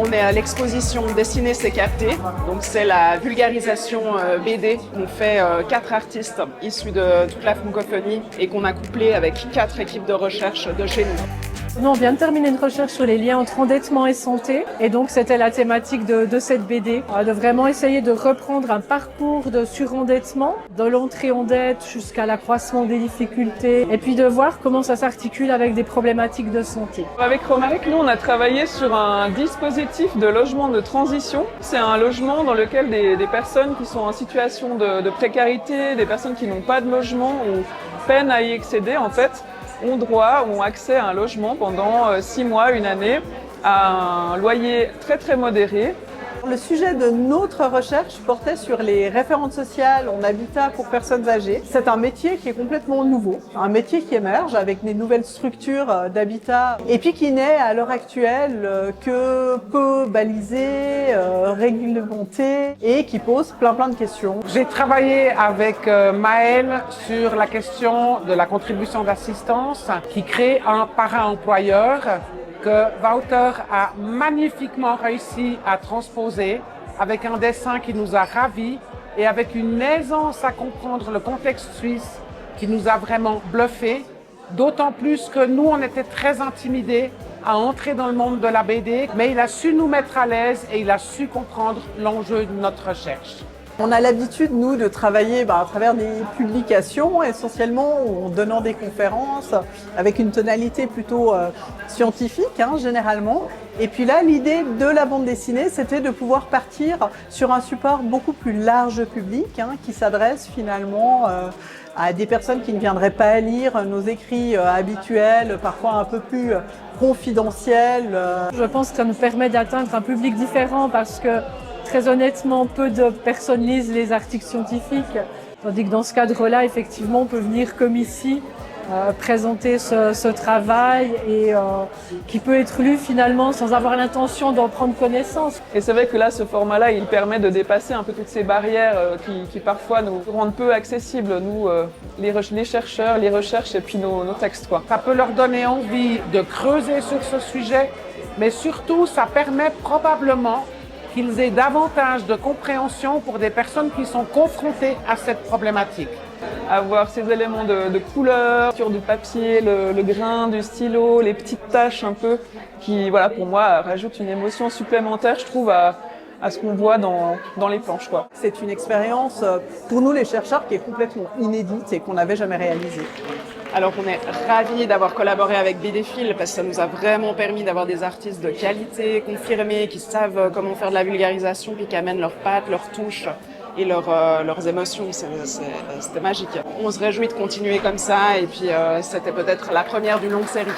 On est à l'exposition Dessiner c'est capter. Donc c'est la vulgarisation BD qu'on fait 4 artistes issus de toute la francophonie et qu'on a couplé avec 4 équipes de recherche de chez nous. Nous, on vient de terminer une recherche sur les liens entre endettement et santé. Et donc, c'était la thématique de cette BD, de vraiment essayer de reprendre un parcours de surendettement, de l'entrée en dette jusqu'à l'accroissement des difficultés, et puis de voir comment ça s'articule avec des problématiques de santé. Avec Romaric, nous, on a travaillé sur un dispositif de logement de transition. C'est un logement dans lequel des personnes qui sont en situation de précarité, des personnes qui n'ont pas de logement ou peinent à y accéder, en fait, ont accès à un logement pendant 6 mois, une année, à un loyer très très modéré. Le sujet de notre recherche portait sur les référentes sociales en habitat pour personnes âgées. C'est un métier qui est complètement nouveau, un métier qui émerge avec des nouvelles structures d'habitat et puis qui n'est à l'heure actuelle que peu balisé, réglementé et qui pose plein de questions. J'ai travaillé avec Maëlle sur la question de la contribution d'assistance qui crée un parrain-employeur que Wouter a magnifiquement réussi à transposer avec un dessin qui nous a ravis et avec une aisance à comprendre le contexte suisse qui nous a vraiment bluffés, d'autant plus que nous, on était très intimidés à entrer dans le monde de la BD, mais il a su nous mettre à l'aise et il a su comprendre l'enjeu de notre recherche. On a l'habitude, nous, de travailler à travers des publications, essentiellement en donnant des conférences, avec une tonalité plutôt scientifique, généralement. Et puis là, l'idée de la bande dessinée, c'était de pouvoir partir sur un support beaucoup plus large public, qui s'adresse finalement à des personnes qui ne viendraient pas lire nos écrits habituels, parfois un peu plus confidentiels. Je pense que ça nous permet d'atteindre un public différent parce que très honnêtement, peu de personnes lisent les articles scientifiques, tandis que dans ce cadre-là, effectivement, on peut venir comme ici, présenter ce travail et qui peut être lu finalement sans avoir l'intention d'en prendre connaissance. Et c'est vrai que là, ce format-là, il permet de dépasser un peu toutes ces barrières qui parfois nous rendent peu accessibles, nous, les chercheurs, les recherches et puis nos textes, quoi. Ça peut leur donner envie de creuser sur ce sujet, mais surtout, ça permet probablement qu'ils aient davantage de compréhension pour des personnes qui sont confrontées à cette problématique. Avoir ces éléments de couleur sur du papier, le grain du stylo, les petites taches un peu, qui, voilà, pour moi, rajoutent une émotion supplémentaire, je trouve, à ce qu'on voit dans les planches, quoi. C'est une expérience, pour nous les chercheurs, qui est complètement inédite et qu'on n'avait jamais réalisée. Alors on est ravis d'avoir collaboré avec BDphil parce que ça nous a vraiment permis d'avoir des artistes de qualité, confirmés, qui savent comment faire de la vulgarisation, puis qui amènent leurs pattes, leurs touches et leurs émotions. C'était magique. On se réjouit de continuer comme ça et puis c'était peut-être la première d'une longue série.